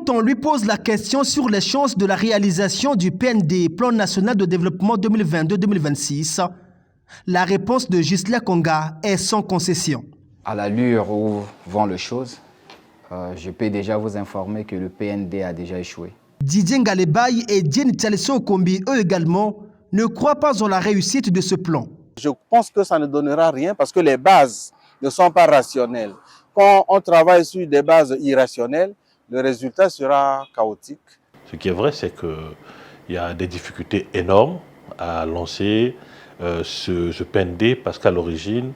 Quand on lui pose la question sur les chances de la réalisation du PND, Plan National de Développement 2022-2026, la réponse de Gisela Konga est sans concession. À l'allure où vont les choses, je peux déjà vous informer que le PND a déjà échoué. Didier Ngalebaye et Diène Tchalesso Kombi, eux également, ne croient pas en la réussite de ce plan. Je pense que ça ne donnera rien parce que les bases ne sont pas rationnelles. Quand on travaille sur des bases irrationnelles, le résultat sera chaotique. Ce qui est vrai, c'est qu'il y a des difficultés énormes à lancer ce PND parce qu'à l'origine,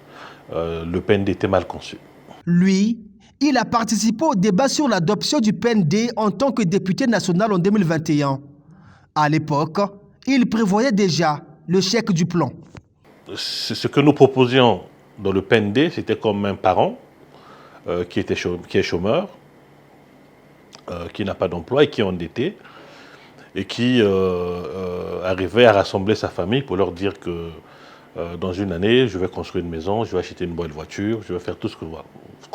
le PND était mal conçu. Lui, il a participé au débat sur l'adoption du PND en tant que député national en 2021. À l'époque, il prévoyait déjà le chèque du plan. Ce que nous proposions dans le PND, c'était comme un parent qui est chômeur, qui n'a pas d'emploi et qui est endetté, et qui arrivait à rassembler sa famille pour leur dire que dans une année, je vais construire une maison, je vais acheter une bonne voiture, je vais faire tout ce que je veux.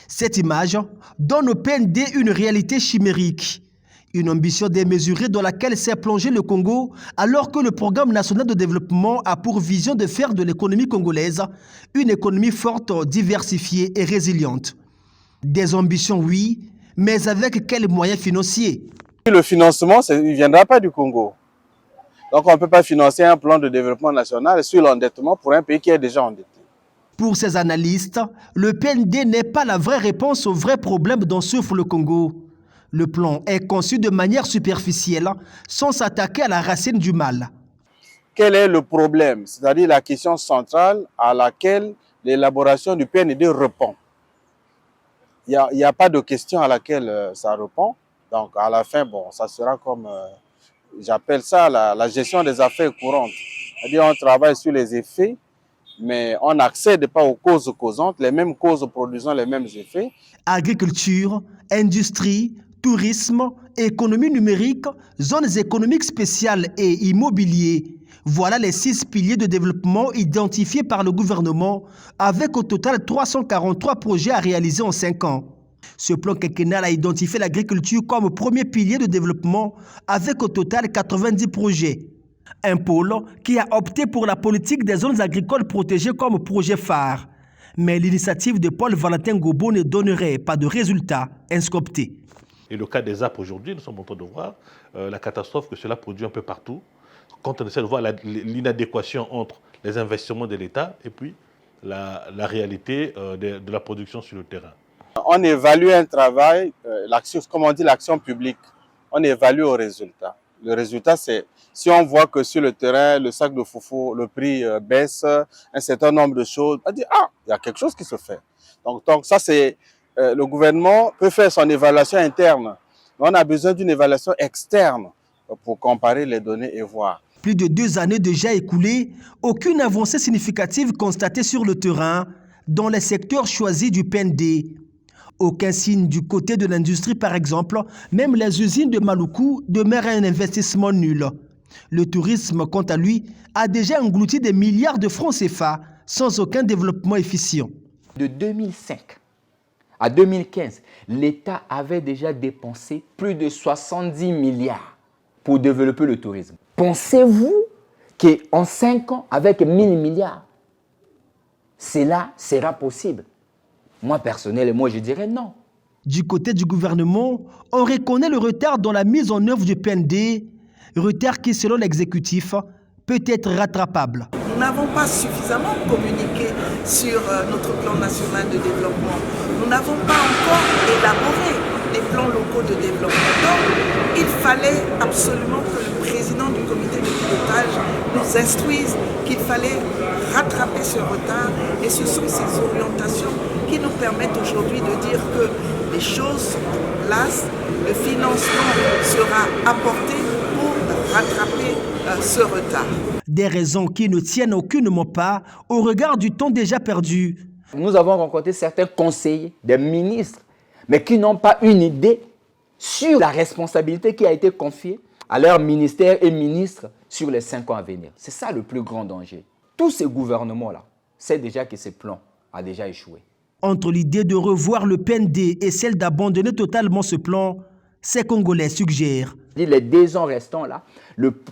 Cette image donne au PND une réalité chimérique, une ambition démesurée dans laquelle s'est plongé le Congo, alors que le Programme national de développement a pour vision de faire de l'économie congolaise une économie forte, diversifiée et résiliente. Des ambitions, oui, mais avec quels moyens financiers? Le financement, il ne viendra pas du Congo. Donc on ne peut pas financer un plan de développement national sur l'endettement pour un pays qui est déjà endetté. Pour ces analystes, le PND n'est pas la vraie réponse aux vrais problèmes dont souffre le Congo. Le plan est conçu de manière superficielle, sans s'attaquer à la racine du mal. Quel est le problème? C'est-à-dire la question centrale à laquelle l'élaboration du PND répond. Il n'y a pas de question à laquelle ça répond. Donc à la fin, bon, ça sera comme, j'appelle ça la gestion des affaires courantes. C'est-à-dire on travaille sur les effets, mais on n'accède pas aux causes causantes, les mêmes causes produisant les mêmes effets. Agriculture, industrie, tourisme, économie numérique, zones économiques spéciales et immobilier. Voilà les 6 piliers de développement identifiés par le gouvernement, avec au total 343 projets à réaliser en 5 ans. Ce plan quinquennal a identifié l'agriculture comme premier pilier de développement, avec au total 90 projets. Un pôle qui a opté pour la politique des zones agricoles protégées comme projet phare. Mais l'initiative de Paul Valentin Gobo ne donnerait pas de résultats inscoptés. Et le cas des ZAP aujourd'hui, nous sommes en train de voir la catastrophe que cela produit un peu partout. Quand on essaie de voir l'inadéquation entre les investissements de l'État et puis la réalité de la production sur le terrain. On évalue un travail, comme on dit l'action publique, on évalue au résultat. Le résultat, c'est si on voit que sur le terrain, le sac de foufou, le prix baisse, un certain nombre de choses, on dit, ah, il y a quelque chose qui se fait. Donc ça, c'est le gouvernement peut faire son évaluation interne. Mais on a besoin d'une évaluation externe pour comparer les données et voir. Plus de 2 années déjà écoulées, aucune avancée significative constatée sur le terrain dans les secteurs choisis du PND. Aucun signe du côté de l'industrie par exemple, même les usines de Maluku demeurent un investissement nul. Le tourisme, quant à lui, a déjà englouti des milliards de francs CFA sans aucun développement efficient. De 2005 à 2015, l'État avait déjà dépensé plus de 70 milliards pour développer le tourisme. Pensez-vous qu'en 5 ans, avec 1000 milliards, cela sera possible? Moi, personnellement, je dirais non. Du côté du gouvernement, on reconnaît le retard dans la mise en œuvre du PND, retard qui, selon l'exécutif, peut être rattrapable. Nous n'avons pas suffisamment communiqué sur notre plan national de développement. Nous n'avons pas encore élaboré les plans locaux de développement. Donc, il fallait absolument que le président du comité de pilotage nous instruise qu'il fallait rattraper ce retard. Et ce sont ces orientations qui nous permettent aujourd'hui de dire que les choses sont en place, le financement sera apporté pour rattraper ce retard. Des raisons qui ne tiennent aucunement pas au regard du temps déjà perdu. Nous avons rencontré certains conseillers, des ministres, mais qui n'ont pas une idée sur la responsabilité qui a été confiée à leur ministère et ministres sur les 5 ans à venir. C'est ça le plus grand danger. Tous ces gouvernements-là savent déjà que ce plan a déjà échoué. Entre l'idée de revoir le PND et celle d'abandonner totalement ce plan, Ces Congolais suggèrent. Les 2 ans restants, là,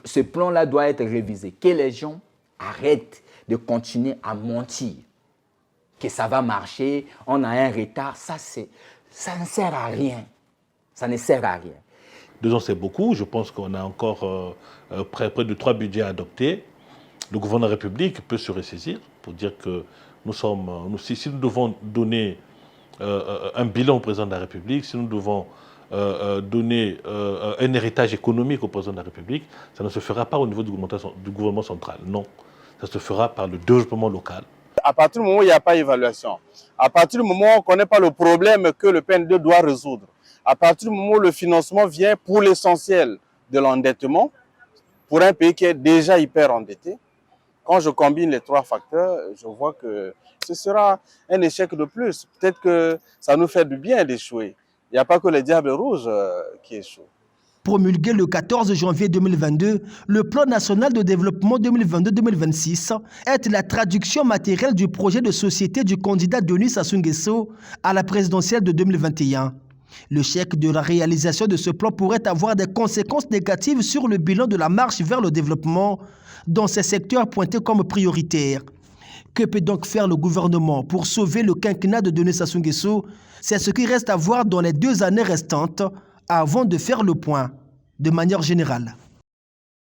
ce plan-là doit être révisé. Que les gens arrêtent de continuer à mentir. Que ça va marcher, on a un retard, ça ne sert à rien. Ça ne sert à rien. 2 ans, c'est beaucoup. Je pense qu'on a encore près de 3 budgets à adopter. Le gouvernement de la République peut se ressaisir pour dire que si nous devons donner un bilan au président de la République, si nous devons donner un héritage économique au président de la République, ça ne se fera pas au niveau du gouvernement central. Non, ça se fera par le développement local. À partir du moment où il n'y a pas d'évaluation, à partir du moment où on ne connaît pas le problème que le PND doit résoudre, à partir du moment où le financement vient pour l'essentiel de l'endettement, pour un pays qui est déjà hyper endetté, quand je combine les 3 facteurs, je vois que ce sera un échec de plus. Peut-être que ça nous fait du bien d'échouer. Il n'y a pas que les diables rouges qui échouent. Promulgué le 14 janvier 2022, le Plan national de développement 2022-2026 est la traduction matérielle du projet de société du candidat Denis Sassou Nguesso à la présidentielle de 2021. Le chèque de la réalisation de ce plan pourrait avoir des conséquences négatives sur le bilan de la marche vers le développement dans ces secteurs pointés comme prioritaires. Que peut donc faire le gouvernement pour sauver le quinquennat de Denis Sassou Nguesso? C'est ce qui reste à voir dans les 2 années restantes avant de faire le point de manière générale.